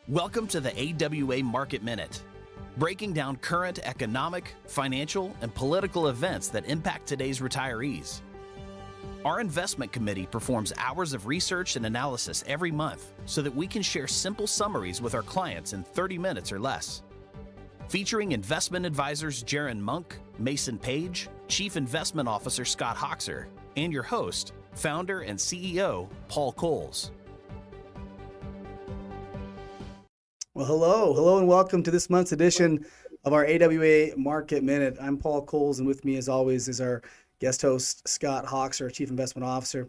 Welcome to the AWA Market Minute, breaking down current economic, financial, and political events that impact today's retirees. Our investment committee performs hours of research and analysis every month so that we can share simple summaries with our clients in 30 minutes or less. Featuring investment advisors Jaron Monk, Mason Page, Chief Investment Officer Scott Hoxer, and your host, founder and CEO, Paul Coles. Well, hello, and welcome to this month's edition of our AWA Market Minute. I'm Paul Coles, and with me, as always, is our guest host, Scott Hoxer, Chief Investment Officer.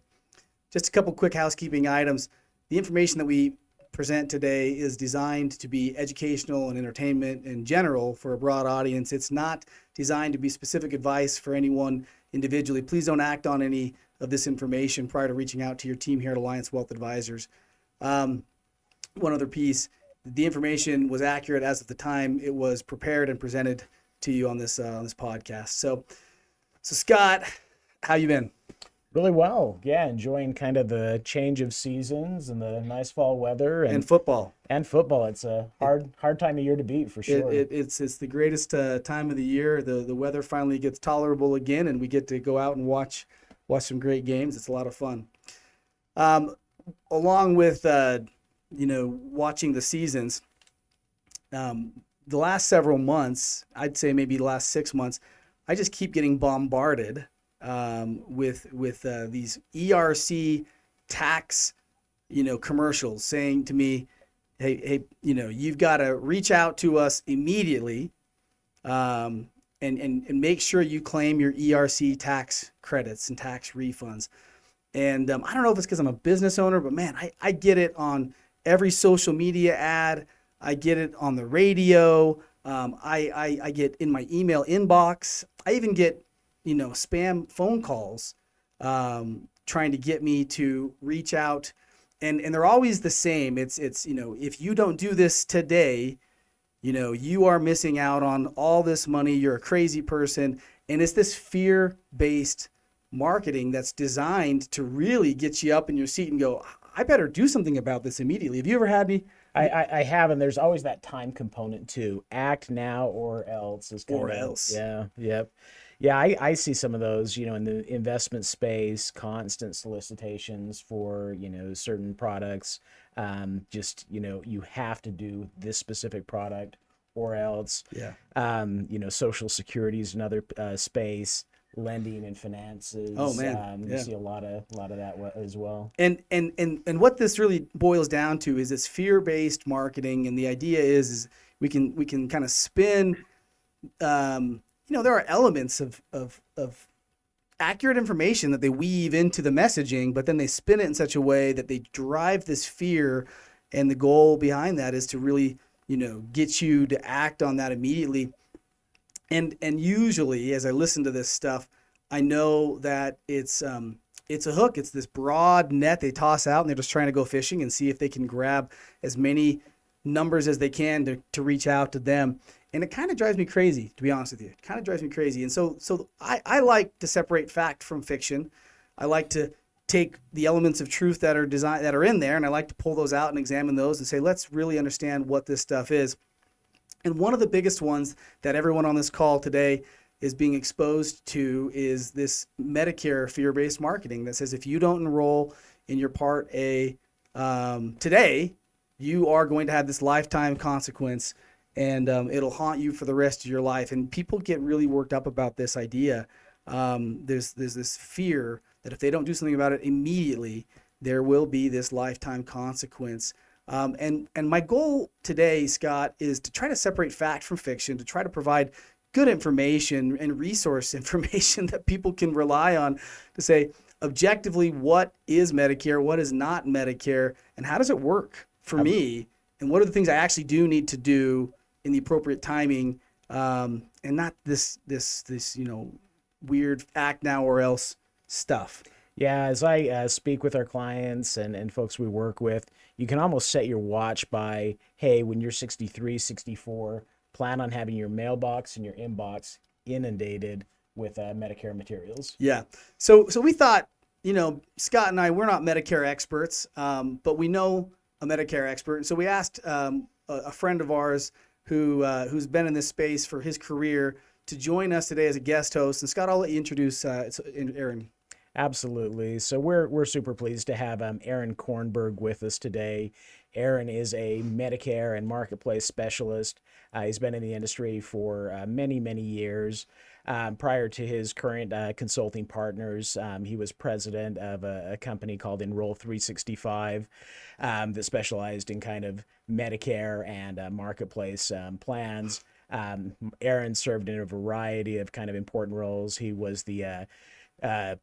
Just a couple quick housekeeping items. The information that we present today is designed to be educational and entertainment in general for a broad audience. It's not designed to be specific advice for anyone individually. Please don't act on any of this information prior to reaching out to your team here at Alliance Wealth Advisors. One other piece. The information was accurate as of the time it was prepared and presented to you on this podcast. So Scott, how you been? Really well. Yeah, enjoying kind of the change of seasons and the nice fall weather and football. And football. It's a hard time of year to beat for sure. It's the greatest time of the year. The weather finally gets tolerable again, and we get to go out and watch some great games. It's a lot of fun. Along with watching the seasons, the last several months, I'd say maybe the last 6 months, I just keep getting bombarded with these ERC tax, commercials saying to me, hey, you've got to reach out to us immediately, and make sure you claim your ERC tax credits and tax refunds. And I don't know if it's because I'm a business owner, but man, I get it on every social media ad. I get it on the radio. I get in my email inbox. I even get, spam phone calls trying to get me to reach out. And they're always the same. It's if you don't do this today, you are missing out on all this money. You're a crazy person. And it's this fear-based marketing that's designed to really get you up in your seat and go, I better do something about this immediately. Have you ever had any? I have, and there's always that time component too. Act now or else is kind or of, else. Yeah, yep. Yeah, I see some of those, in the investment space, constant solicitations for, certain products. You have to do this specific product or else. Yeah. Social security is another space. Lending and finances. Oh man, you see a lot of that as well. And what this really boils down to is it's fear-based marketing, and the idea is we can kind of spin. There are elements of accurate information that they weave into the messaging, but then they spin it in such a way that they drive this fear, and the goal behind that is to really get you to act on that immediately. And usually, as I listen to this stuff, I know that it's a hook. It's this broad net they toss out, and they're just trying to go fishing and see if they can grab as many numbers as they can to reach out to them. And it kind of drives me crazy, to be honest with you. It kind of drives me crazy. And so I like to separate fact from fiction. I like to take the elements of truth that are in there, and I like to pull those out and examine those and say, let's really understand what this stuff is. And one of the biggest ones that everyone on this call today is being exposed to is this Medicare fear-based marketing that says if you don't enroll in your Part A today, you are going to have this lifetime consequence, and it'll haunt you for the rest of your life. And people get really worked up about this idea. There's this fear that if they don't do something about it immediately, there will be this lifetime consequence. And my goal today, Scott, is to try to separate fact from fiction, to try to provide good information and resource information that people can rely on to say objectively what is Medicare, what is not Medicare, and how does it work for me, and what are the things I actually do need to do in the appropriate timing, and not this weird act now or else stuff. Yeah, as I speak with our clients and folks we work with, you can almost set your watch by, hey, when you're 63, 64, plan on having your mailbox and your inbox inundated with Medicare materials. Yeah. So we thought, Scott and I, we're not Medicare experts, but we know a Medicare expert. And so we asked a friend of ours who's been in this space for his career to join us today as a guest host. And Scott, I'll let you introduce Aaron. Absolutely. So we're super pleased to have Aaron Quarnberg with us today. Aaron is a Medicare and marketplace specialist. He's been in the industry for many years. Prior to his current consulting partners, he was president of a company called Enroll 365 that specialized in kind of Medicare and marketplace plans. Aaron served in a variety of kind of important roles. He was the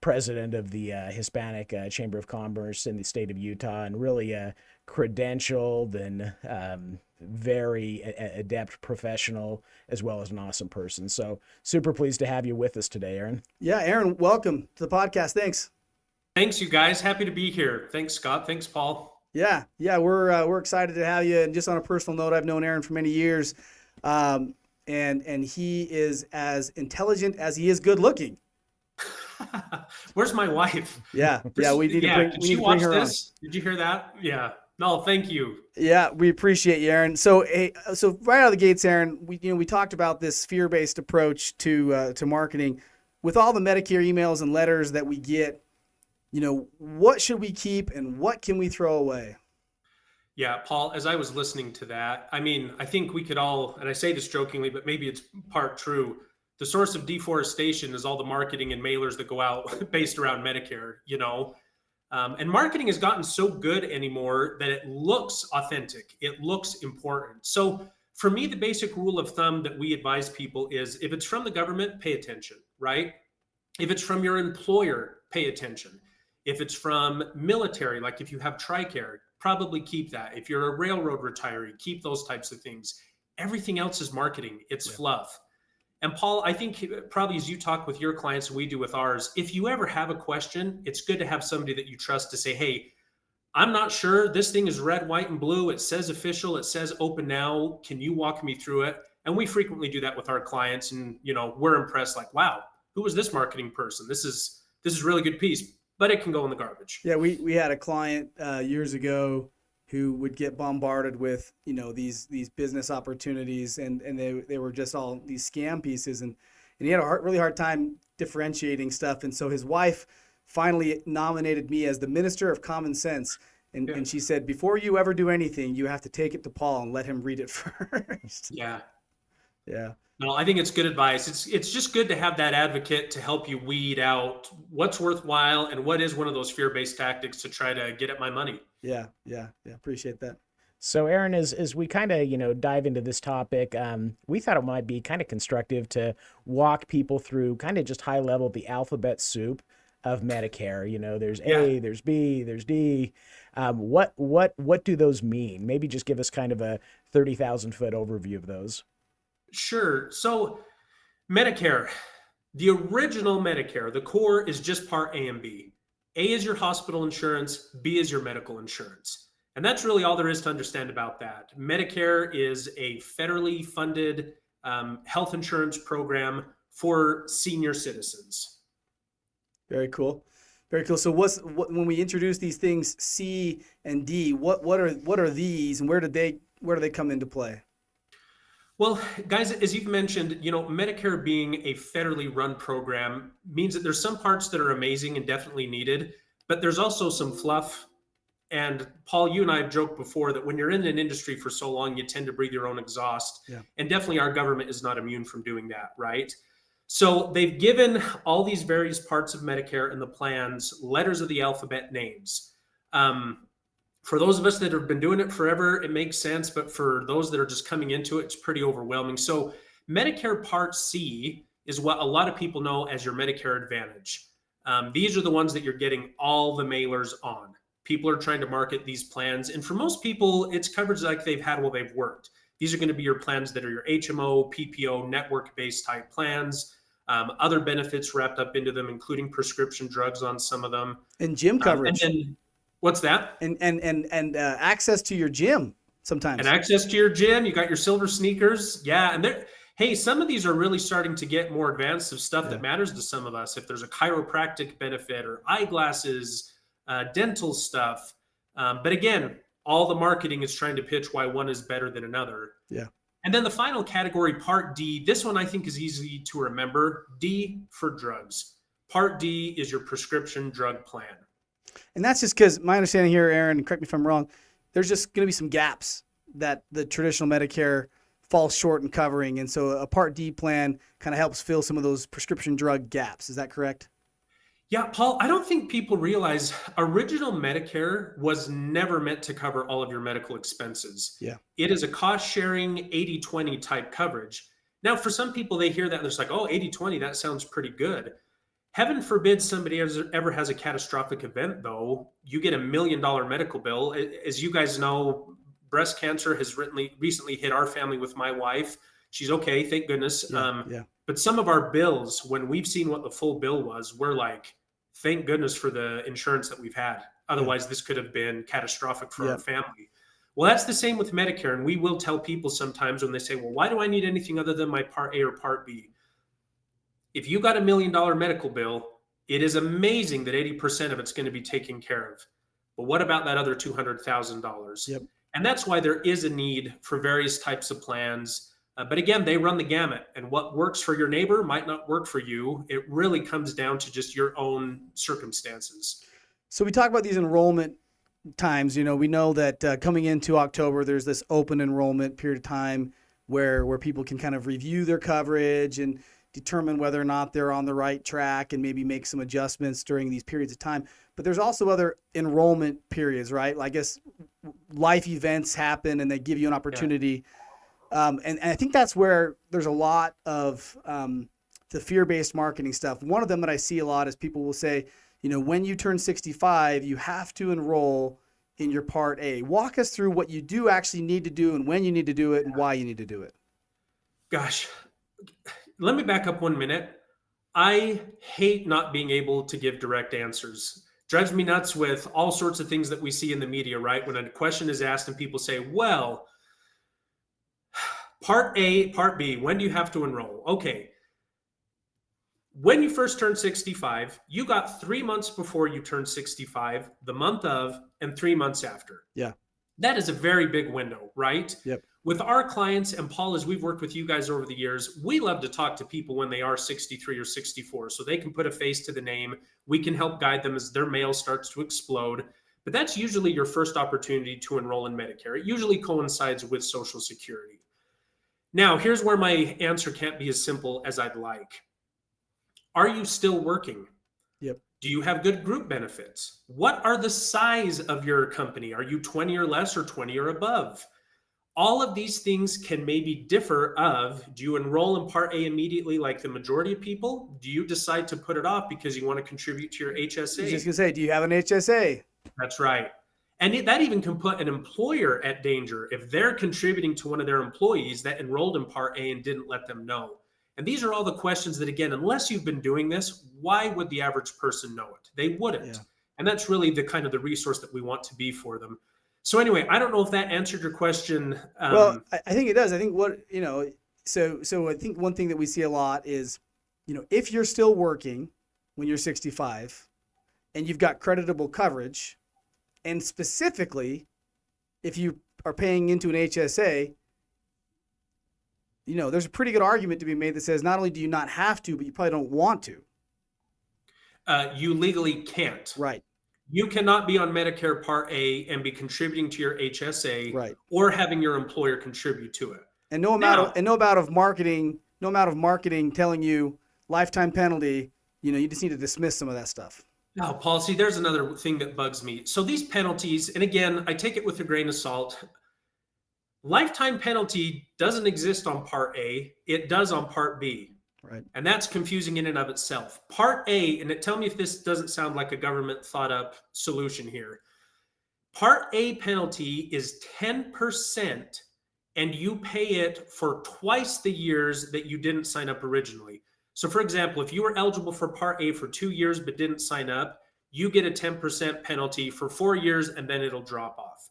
president of the Hispanic Chamber of Commerce in the state of Utah, and really credentialed and very adept professional, as well as an awesome person. So super pleased to have you with us today, Aaron. Yeah, Aaron, welcome to the podcast. Thanks. Thanks, you guys. Happy to be here. Thanks, Scott. Thanks, Paul. Yeah, we're excited to have you. And just on a personal note, I've known Aaron for many years, and he is as intelligent as he is good looking. Where's my wife? Yeah, we need to bring her on. Did you hear that? Yeah. No, thank you. Yeah, we appreciate you, Aaron. So, so right out of the gates, Aaron, we talked about this fear-based approach to marketing. With all the Medicare emails and letters that we get, what should we keep and what can we throw away? Yeah, Paul, as I was listening to that, I mean, I think we could all, and I say this jokingly, but maybe it's part true. The source of deforestation is all the marketing and mailers that go out based around Medicare, and marketing has gotten so good anymore that it looks authentic. It looks important. So for me, the basic rule of thumb that we advise people is if it's from the government, pay attention, right? If it's from your employer, pay attention. If it's from military, like if you have TRICARE, probably keep that. If you're a railroad retiree, keep those types of things. Everything else is marketing. It's fluff. And Paul, I think probably as you talk with your clients and we do with ours, if you ever have a question, it's good to have somebody that you trust to say, hey, I'm not sure. This thing is red, white, and blue. It says official. It says open now. Can you walk me through it? And we frequently do that with our clients. And, we're impressed like, wow, who was this marketing person? This is a really good piece, but it can go in the garbage. Yeah, we had a client years ago who would get bombarded with, these business opportunities and they were just all these scam pieces. And he had a really hard time differentiating stuff. And so his wife finally nominated me as the minister of common sense. And she said, before you ever do anything, you have to take it to Paul and let him read it first. Yeah. Yeah. No, I think it's good advice. It's just good to have that advocate to help you weed out what's worthwhile and what is one of those fear-based tactics to try to get at my money. Yeah. Appreciate that. So Aaron, as we kind of, dive into this topic, we thought it might be kind of constructive to walk people through kind of just high level, the alphabet soup of Medicare. There's A, there's B, there's D. What do those mean? Maybe just give us kind of a 30,000 foot overview of those. Sure. So Medicare, the original Medicare, the core is just part A and B. A is your hospital insurance, B is your medical insurance. And that's really all there is to understand about that. Medicare is a federally funded health insurance program for senior citizens. Very cool. Very cool. So when we introduce these things, C and D, what are these and where do they come into play? Well, guys, as you've mentioned, Medicare being a federally run program means that there's some parts that are amazing and definitely needed, but there's also some fluff. And Paul, you and I have joked before that when you're in an industry for so long, you tend to breathe your own exhaust. Yeah. And definitely our government is not immune from doing that, right? So they've given all these various parts of Medicare and the plans letters of the alphabet names. For those of us that have been doing it forever, it makes sense. But for those that are just coming into it, it's pretty overwhelming. So Medicare Part C is what a lot of people know as your Medicare Advantage. These are the ones that you're getting all the mailers on. People are trying to market these plans. And for most people, it's coverage like they've had while they've worked. These are going to be your plans that are your HMO, PPO, network-based type plans. Other benefits wrapped up into them, including prescription drugs on some of them. And gym coverage. What's that? And access to your gym sometimes. And access to your gym. You got your silver sneakers. Yeah. And some of these are really starting to get more advanced of stuff that matters to some of us. If there's a chiropractic benefit or eyeglasses, dental stuff. But again, All the marketing is trying to pitch why one is better than another. Yeah. And then the final category, Part D, this one I think is easy to remember. D for drugs. Part D is your prescription drug plan. And that's just because my understanding here, Aaron, correct me if I'm wrong, there's just going to be some gaps that the traditional Medicare falls short in covering. And so a Part D plan kind of helps fill some of those prescription drug gaps. Is that correct? Yeah, Paul, I don't think people realize original Medicare was never meant to cover all of your medical expenses. Yeah. It is a cost sharing 80-20 type coverage. Now, for some people, they hear that and they're like, oh, 80-20, that sounds pretty good. Heaven forbid somebody ever has a catastrophic event, though. You get $1 million medical bill. As you guys know, breast cancer has recently hit our family with my wife. She's okay, thank goodness. Yeah. But some of our bills, when we've seen what the full bill was, we're like, thank goodness for the insurance that we've had. Otherwise, this could have been catastrophic for our family. Well, that's the same with Medicare. And we will tell people sometimes when they say, well, why do I need anything other than my Part A or Part B? If you got $1 million medical bill, it is amazing that 80% of it's going to be taken care of. But what about that other $200,000? Yep. And that's why there is a need for various types of plans. But again, they run the gamut, and what works for your neighbor might not work for you. It really comes down to just your own circumstances. So we talk about these enrollment times. We know that coming into October, there's this open enrollment period of time where people can kind of review their coverage and determine whether or not they're on the right track and maybe make some adjustments during these periods of time. But there's also other enrollment periods, right? I guess life events happen and they give you an opportunity. Yeah. And I think that's where there's a lot of the fear-based marketing stuff. One of them that I see a lot is people will say, when you turn 65, you have to enroll in your Part A. Walk us through what you do actually need to do and when you need to do it and why you need to do it. Gosh, let me back up 1 minute. I hate not being able to give direct answers. Drives me nuts with all sorts of things that we see in the media, right? When a question is asked and people say, well, Part A, Part B, when do you have to enroll? Okay. When you first turn 65, you got 3 months before you turn 65, the month of, and 3 months after. Yeah. That is a very big window, right? Yep. With our clients, and Paul, as we've worked with you guys over the years, we love to talk to people when they are 63 or 64, so they can put a face to the name. We can help guide them as their mail starts to explode. But that's usually your first opportunity to enroll in Medicare. It usually coincides with Social Security. Now, here's where my answer can't be as simple as I'd like. Are you still working? Yep. Do you have good group benefits? What are the size of your company? Are you 20 or less or 20 or above? All of these things can maybe differ of, do you enroll in Part A immediately like the majority of people? Do you decide to put it off because you want to contribute to your HSA? I was just going to say, do you have an HSA? That's right. And that even can put an employer at danger if they're contributing to one of their employees that enrolled in Part A and didn't let them know. And these are all the questions that, again, unless you've been doing this, why would the average person know it? They wouldn't. Yeah. And that's really the kind of the resource that we want to be for them. So anyway, I don't know if that answered your question. Well, I think it does. I think so I think one thing that we see a lot is, if you're still working when you're 65 and you've got creditable coverage, and specifically if you are paying into an HSA, there's a pretty good argument to be made that says not only do you not have to, but you probably don't want to. You legally can't. Right. You cannot be on Medicare Part A and be contributing to your HSA, right, or having your employer contribute to it. And no amount of marketing telling you lifetime penalty, you just need to dismiss some of that stuff. No, Paul, see, there's another thing that bugs me. So these penalties, and again, I take it with a grain of salt. Lifetime penalty doesn't exist on Part A. It does on Part B. Right. And that's confusing in and of itself. Part A, and tell me if this doesn't sound like a government thought up solution here. Part A penalty is 10%, and you pay it for twice the years that you didn't sign up originally. So for example, if you were eligible for Part A for 2 years but didn't sign up, you get a 10% penalty for 4 years, and then it'll drop off.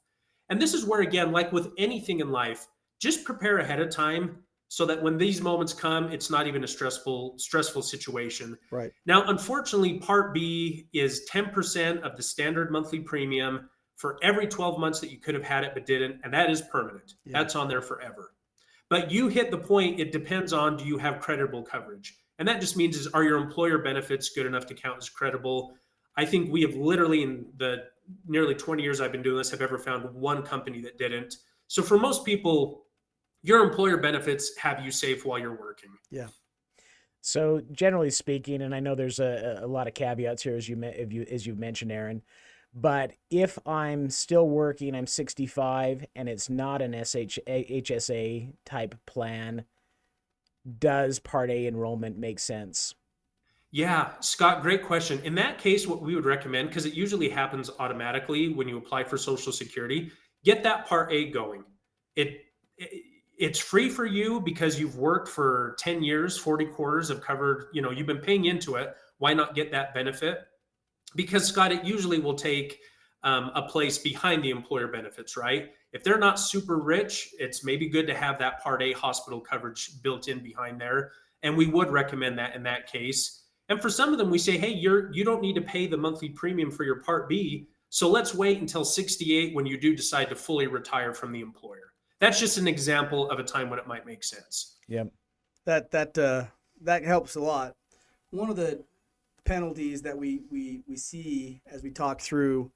And this is where, again, like with anything in life, just prepare ahead of time so that when these moments come, it's not even a stressful situation. Right. Now, unfortunately, Part B is 10% of the standard monthly premium for every 12 months that you could have had it but didn't, and that is permanent. Yeah. That's on there forever. But you hit the point, it depends on, do you have credible coverage? And that just means, are your employer benefits good enough to count as credible? I think we have literally, in the nearly 20 years I've been doing this, have ever found one company that didn't. So for most people, your employer benefits have you safe while you're working. Yeah. So generally speaking, and I know there's a lot of caveats here, as you've mentioned, Aaron, but if I'm still working, I'm 65, and it's not an HSA type plan, does Part A enrollment make sense? Yeah, Scott, great question. In that case, what we would recommend, because it usually happens automatically when you apply for Social Security, get that Part A going. It's free for you because you've worked for 10 years, 40 quarters of covered, you've been paying into it. Why not get that benefit? Because, Scott, it usually will take a place behind the employer benefits, right? If they're not super rich, it's maybe good to have that Part A hospital coverage built in behind there. And we would recommend that in that case. And for some of them, we say, hey, you don't need to pay the monthly premium for your Part B. So let's wait until 68 when you do decide to fully retire from the employer. That's just an example of a time when it might make sense. Yep. That helps a lot. One of the penalties that we see as we talk through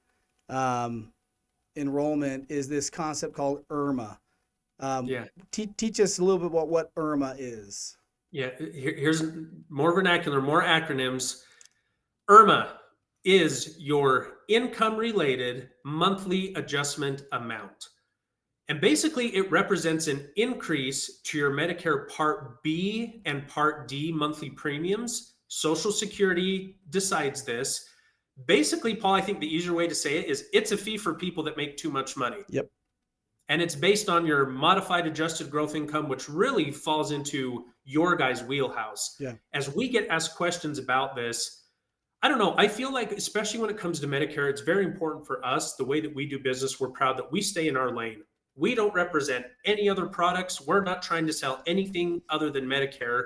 enrollment is this concept called IRMAA. Teach us a little bit about what IRMAA is. Yeah, here's more vernacular, more acronyms. IRMAA is your income-related monthly adjustment amount. And basically, it represents an increase to your Medicare Part B and Part D monthly premiums. Social Security decides this. Basically, Paul, I think the easier way to say it is it's a fee for people that make too much money. Yep. And it's based on your modified adjusted growth income, which really falls into your guys' wheelhouse. Yeah. As we get asked questions about this, I don't know. I feel like, especially when it comes to Medicare, it's very important for us, the way that we do business. We're proud that we stay in our lane. We don't represent any other products. We're not trying to sell anything other than Medicare.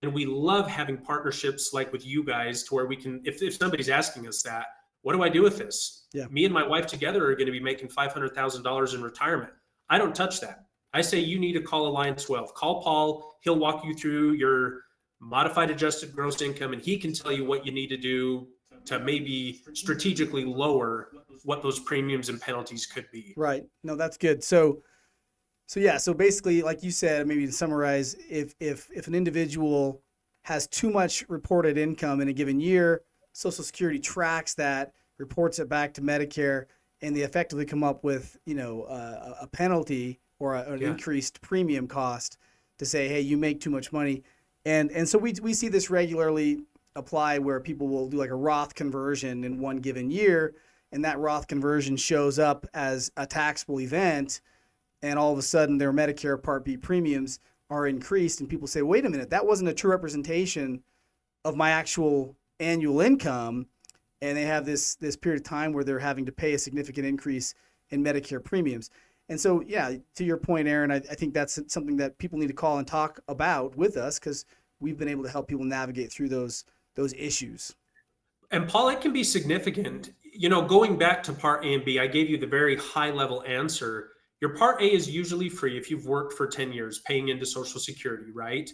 And we love having partnerships like with you guys to where we can, if somebody's asking us that, what do I do with this? Yeah. Me and my wife together are going to be making $500,000 in retirement. I don't touch that. I say you need to call Alliance Wealth. Call Paul. He'll walk you through your modified adjusted gross income, and he can tell you what you need to do to maybe strategically lower what those premiums and penalties could be. Right. No, that's good. So basically, like you said, maybe to summarize, if an individual has too much reported income in a given year, Social Security tracks that, reports it back to Medicare, and they effectively come up with, a penalty or an increased premium cost to say, hey, you make too much money. And so we see this regularly apply where people will do like a Roth conversion in one given year, and that Roth conversion shows up as a taxable event, and all of a sudden their Medicare Part B premiums are increased, and people say, wait a minute, that wasn't a true representation of my actual annual income, and they have this period of time where they're having to pay a significant increase in Medicare premiums. And so, yeah, to your point, Aaron, I think that's something that people need to call and talk about with us, because we've been able to help people navigate through those issues. And Paul, it can be significant. Going back to Part A and B, I gave you the very high level answer. Your Part A is usually free if you've worked for 10 years paying into Social Security, right?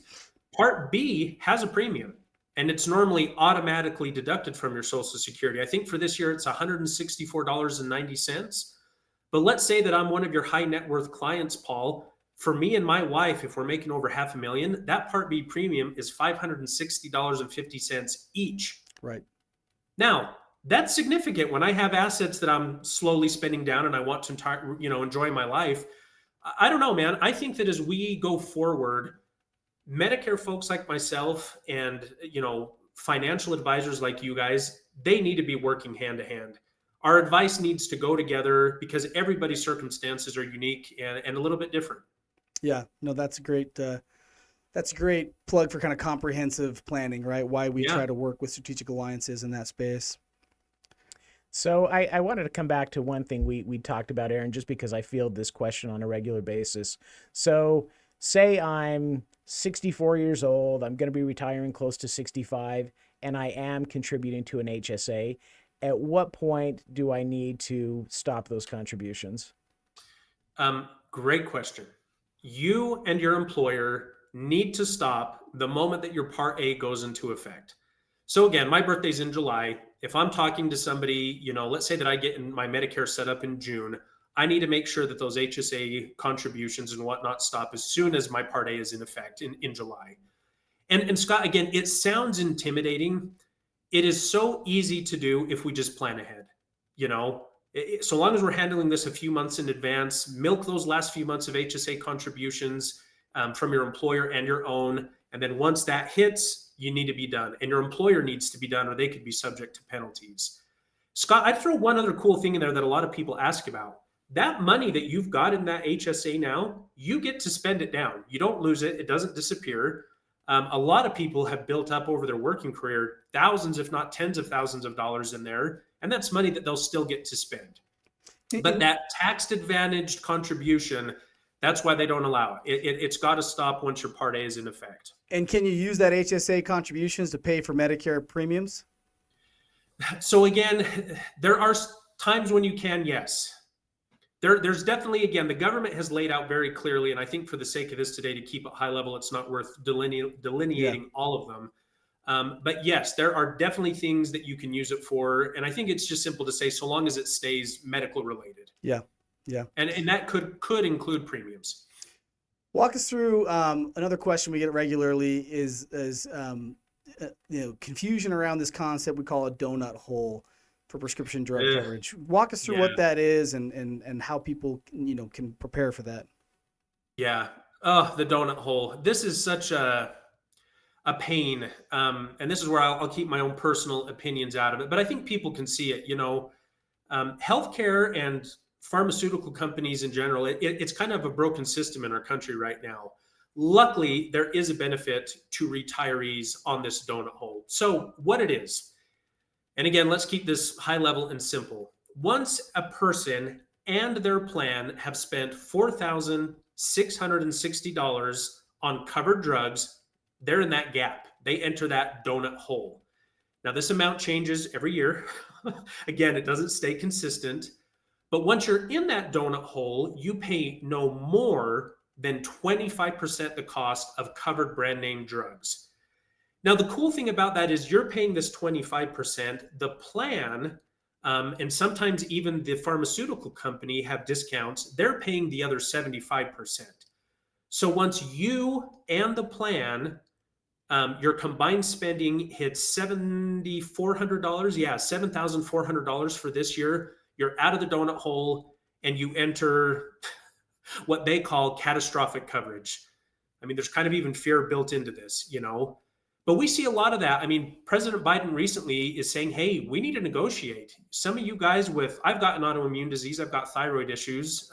Part B has a premium, and it's normally automatically deducted from your Social Security. I think for this year, it's $164.90. But let's say that I'm one of your high net worth clients, Paul. For me and my wife, if we're making over $500,000, that Part B premium is $560.50 each. Right. Now, that's significant when I have assets that I'm slowly spending down and I want to, enjoy my life. I don't know, man. I think that as we go forward, Medicare folks like myself and, financial advisors like you guys, they need to be working hand to hand. Our advice needs to go together because everybody's circumstances are unique and a little bit different. Yeah, no, that's a great plug for kind of comprehensive planning, right? Why we try to work with strategic alliances in that space. So I wanted to come back to one thing we talked about, Aaron, just because I field this question on a regular basis. So say I'm 64 years old, I'm going to be retiring close to 65, and I am contributing to an HSA. at what point do I need to stop those contributions? Great question. You and your employer need to stop the moment that your Part A goes into effect. So again, my birthday's in July. If I'm talking to somebody, let's say that I get my Medicare set up in June, I need to make sure that those HSA contributions and whatnot stop as soon as my Part A is in effect in July. And Scott, again, it sounds intimidating. It is so easy to do if we just plan ahead. So long as we're handling this a few months in advance, milk those last few months of HSA contributions from your employer and your own. And then once that hits, you need to be done. And your employer needs to be done, or they could be subject to penalties. Scott, I'd throw one other cool thing in there that a lot of people ask about. That money that you've got in that HSA now, you get to spend it down. You don't lose it. It doesn't disappear. A lot of people have built up over their working career thousands, if not tens of thousands of dollars in there. And that's money that they'll still get to spend. But that tax advantaged contribution, that's why they don't allow it. It's got to stop once your Part A is in effect. And can you use that HSA contributions to pay for Medicare premiums? So again, there are times when you can, yes. There's definitely, again, the government has laid out very clearly, and I think for the sake of this today, to keep it high level, it's not worth delineating all of them. But yes, there are definitely things that you can use it for. And I think it's just simple to say, so long as it stays medical related. Yeah. And that could include premiums. Walk us through another question we get regularly is confusion around this concept we call a donut hole for prescription drug coverage. Walk us through what that is and how people can prepare for that. Yeah. Oh, the donut hole. This is such a pain. And this is where I'll keep my own personal opinions out of it. But I think people can see it. Healthcare and pharmaceutical companies in general, it's kind of a broken system in our country right now. Luckily, there is a benefit to retirees on this donut hole. So what it is, and again, let's keep this high level and simple. Once a person and their plan have spent $4,660 on covered drugs, they're in that gap. They enter that donut hole. Now, this amount changes every year. Again, it doesn't stay consistent. But once you're in that donut hole, you pay no more than 25% the cost of covered brand name drugs. Now, the cool thing about that is you're paying this 25%. The plan, and sometimes even the pharmaceutical company have discounts, they're paying the other 75%. So once you and the plan, your combined spending hits $7,400. Yeah, $7,400 for this year. You're out of the donut hole and you enter what they call catastrophic coverage. I mean, there's kind of even fear built into this, but we see a lot of that. I mean, President Biden recently is saying, hey, we need to negotiate. Some of you guys I've got an autoimmune disease, I've got thyroid issues.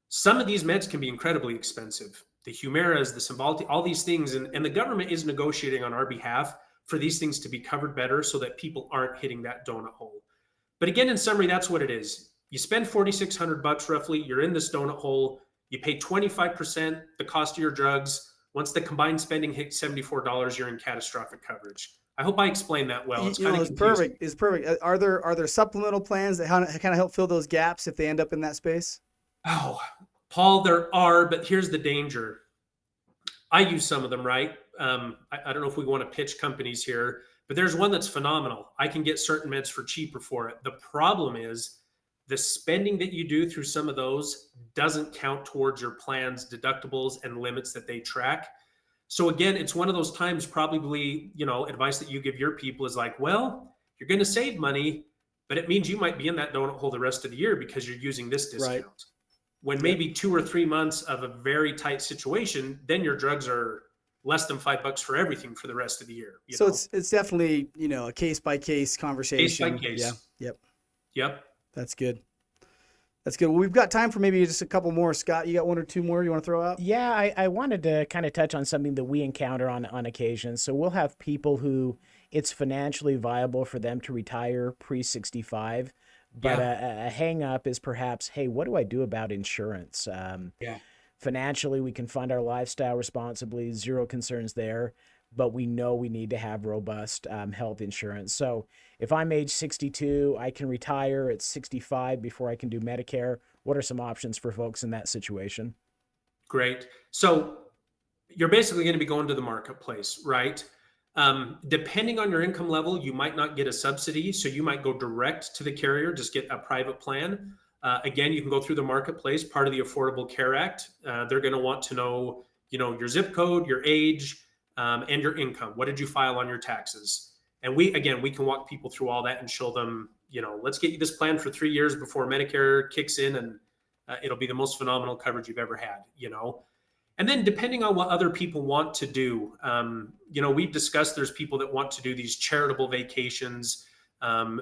Some of these meds can be incredibly expensive. The Humiras, the Cymbalta, all these things. And the government is negotiating on our behalf for these things to be covered better so that people aren't hitting that donut hole. But again, in summary, that's what it is. You spend $4,600 roughly, you're in this donut hole, you pay 25% the cost of your drugs. Once the combined spending hits $74, you're in catastrophic coverage. I hope I explained that well. It's perfect. It's perfect. Are there supplemental plans that kind of help fill those gaps if they end up in that space? Oh, Paul, there are, but here's the danger. I use some of them, right? I don't know if we want to pitch companies here, but there's one that's phenomenal. I can get certain meds for cheaper for it. The problem is the spending that you do through some of those doesn't count towards your plan's deductibles and limits that they track. So again, it's one of those times probably, advice that you give your people is like, well, you're going to save money, but it means you might be in that donut hole the rest of the year because you're using this discount. Right. When maybe 2 or 3 months of a very tight situation, then your drugs are less than $5 for everything for the rest of the year. So it's definitely, a case by case conversation. Case by case. Yeah. Yep. That's good. Well, we've got time for maybe just a couple more. Scott, you got 1 or 2 more you want to throw out? Yeah, I wanted to kind of touch on something that we encounter on occasion. So we'll have people who it's financially viable for them to retire pre-65, but a hang up is perhaps, hey, what do I do about insurance? Financially, we can fund our lifestyle responsibly, zero concerns there. but we know we need to have robust health insurance. So if I'm age 62, I can retire at 65 before I can do Medicare. What are some options for folks in that situation? Great. So you're basically going to be going to the marketplace, right? Depending on your income level, you might not get a subsidy. So you might go direct to the carrier, just get a private plan. Again, you can go through the marketplace, part of the Affordable Care Act. They're going to want to know, your zip code, your age, and your income. What did you file on your taxes? And we can walk people through all that and show them, let's get you this plan for 3 years before Medicare kicks in, and it'll be the most phenomenal coverage you've ever had, And then depending on what other people want to do, we've discussed there's people that want to do these charitable vacations.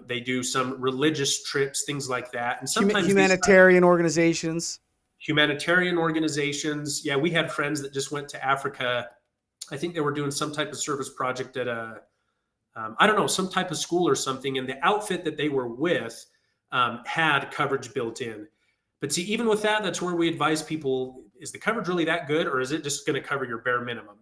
They do some religious trips, things like that. And sometimes humanitarian organizations. Humanitarian organizations. Yeah, we had friends that just went to Africa. I think they were doing some type of service project at some type of school or something. And the outfit that they were with had coverage built in. But see, even with that, that's where we advise people, is the coverage really that good, or is it just going to cover your bare minimum,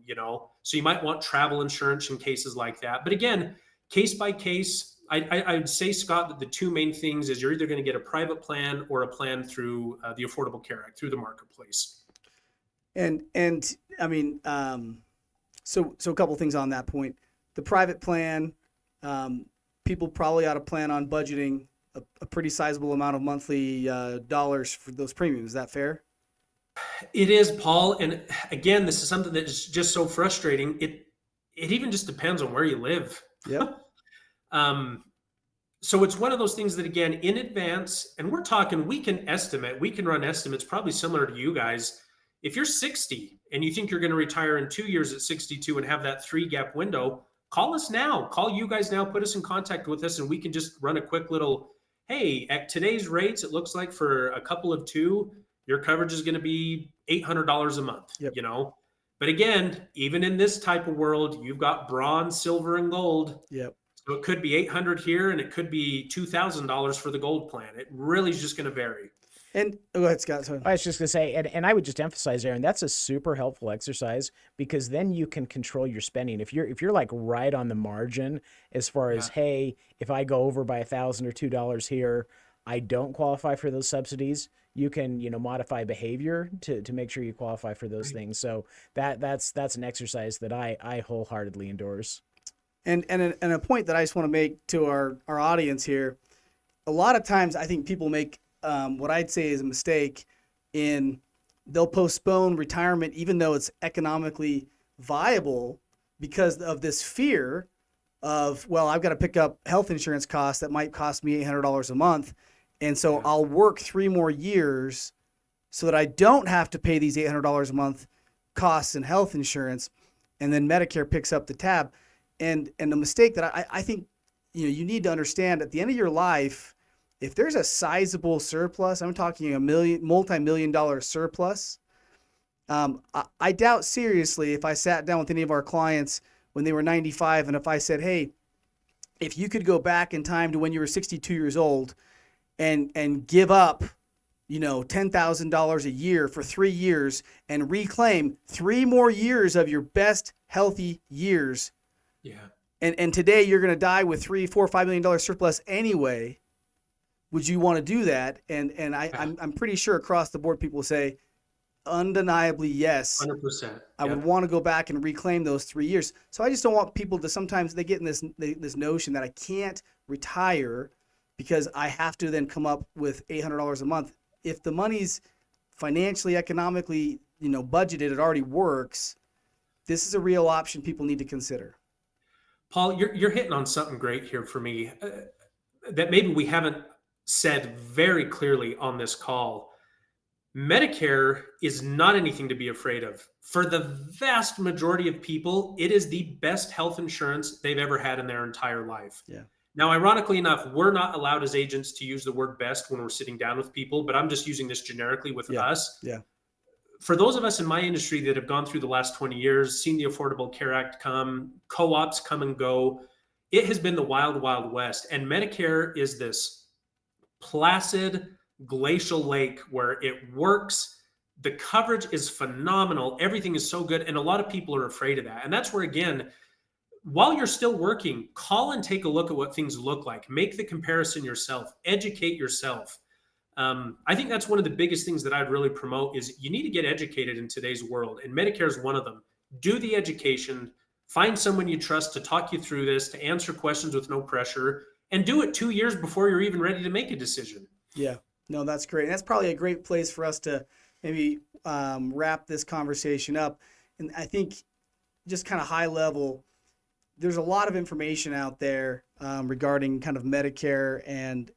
So you might want travel insurance in cases like that. But again, case by case, I'd say, Scott, that the two main things is you're either going to get a private plan or a plan through the Affordable Care Act, through the marketplace. And I mean, so a couple things on that point. The private plan, people probably ought to plan on budgeting a pretty sizable amount of monthly dollars for those premiums. Is that fair? It is, Paul. And again, this is something that is just so frustrating. It even just depends on where you live. Yep. So it's one of those things that, again, in advance, and we can run estimates probably similar to you guys. If you're 60 and you think you're going to retire in 2 years at 62 and have that 3-gap window, call us now. Call you guys now. Put us in contact with us, and we can just run a quick little, hey, at today's rates, it looks like for a couple of two, your coverage is going to be $800 a month, Yep. But again, even in this type of world, you've got bronze, silver, and gold. Yep. So it could be $800 here, and it could be $2,000 for the gold plan. It really is just going to vary. And go ahead, Scott. Sorry. I was just going to say, and I would just emphasize, Aaron, that's a super helpful exercise, because then you can control your spending. If you're like right on the margin as far as, hey, if I go over by $1,000 or $2 here, I don't qualify for those subsidies. You can, modify behavior to make sure you qualify for those things. So that's an exercise that I wholeheartedly endorse. And a point that I just want to make to our audience here, a lot of times I think people make what I'd say is a mistake in they'll postpone retirement even though it's economically viable because of this fear of, well, I've got to pick up health insurance costs that might cost me $800 a month. And so I'll work 3 more years so that I don't have to pay these $800 a month costs in health insurance. And then Medicare picks up the tab. And the mistake that I think you need to understand at the end of your life, if there's a sizable surplus, I'm talking a multi-million-dollar surplus. I doubt seriously if I sat down with any of our clients when they were 95, and if I said, hey, if you could go back in time to when you were 62 years old and give up, $10,000 a year for 3 years and reclaim 3 more years of your best healthy years. Yeah. And today you're going to die with $3, $4, $5 million surplus anyway. Would you want to do that? And I'm pretty sure across the board people say, undeniably yes. 100%. I would want to go back and reclaim those 3 years. So I just don't want people to, sometimes they get in this notion that I can't retire because I have to then come up with $800 a month. If the money's financially, economically, budgeted, it already works. This is a real option people need to consider. Paul, you're hitting on something great here for me that maybe we haven't said very clearly on this call. Medicare is not anything to be afraid of. For the vast majority of people, it is the best health insurance they've ever had in their entire life. Yeah. Now, ironically enough, we're not allowed as agents to use the word best when we're sitting down with people, but I'm just using this generically with us. Yeah. For those of us in my industry that have gone through the last 20 years, seen the Affordable Care Act come, co-ops come and go, it has been the wild, wild west. And Medicare is this placid glacial lake where it works. The coverage is phenomenal. Everything is so good. And a lot of people are afraid of that. And that's where, again, while you're still working, call and take a look at what things look like. Make the comparison yourself. Educate yourself. I think that's one of the biggest things that I'd really promote is you need to get educated in today's world. And Medicare is one of them. Do the education. Find someone you trust to talk you through this, to answer questions with no pressure, and do it 2 years before you're even ready to make a decision. Yeah, no, that's great. And that's probably a great place for us to maybe wrap this conversation up. And I think just kind of high level, there's a lot of information out there regarding kind of Medicare and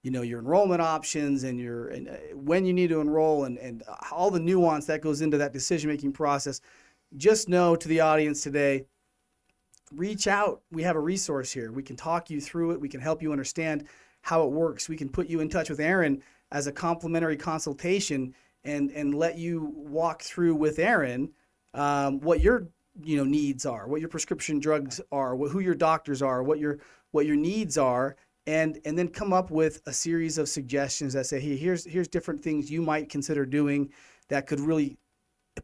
your enrollment options and when you need to enroll and all the nuance that goes into that decision-making process. Just know to the audience today, reach out. We have a resource here. We can talk you through it. We can help you understand how it works. We can put you in touch with Aaron as a complimentary consultation and let you walk through with Aaron what your needs are, what your prescription drugs are, who your doctors are, what your needs are, and then come up with a series of suggestions that say, hey, here's different things you might consider doing that could really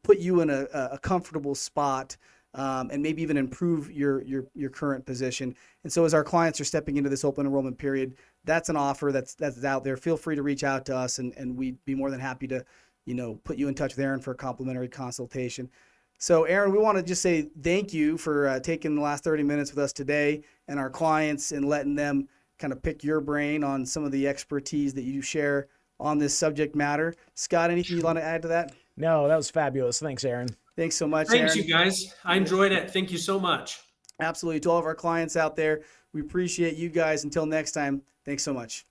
put you in a comfortable spot and maybe even improve your current position. And so as our clients are stepping into this open enrollment period, that's an offer that's out there. Feel free to reach out to us and we'd be more than happy to put you in touch with Aaron for a complimentary consultation. So Aaron, we want to just say thank you for taking the last 30 minutes with us today and our clients and letting them kind of pick your brain on some of the expertise that you share on this subject matter. Scott, anything you'd want to add to that? No, that was fabulous. Thanks, Aaron. Thanks so much, Thanks, Aaron. you guys. I enjoyed it. Thank you so much. Absolutely. To all of our clients out there, we appreciate you guys. Until next time, thanks so much.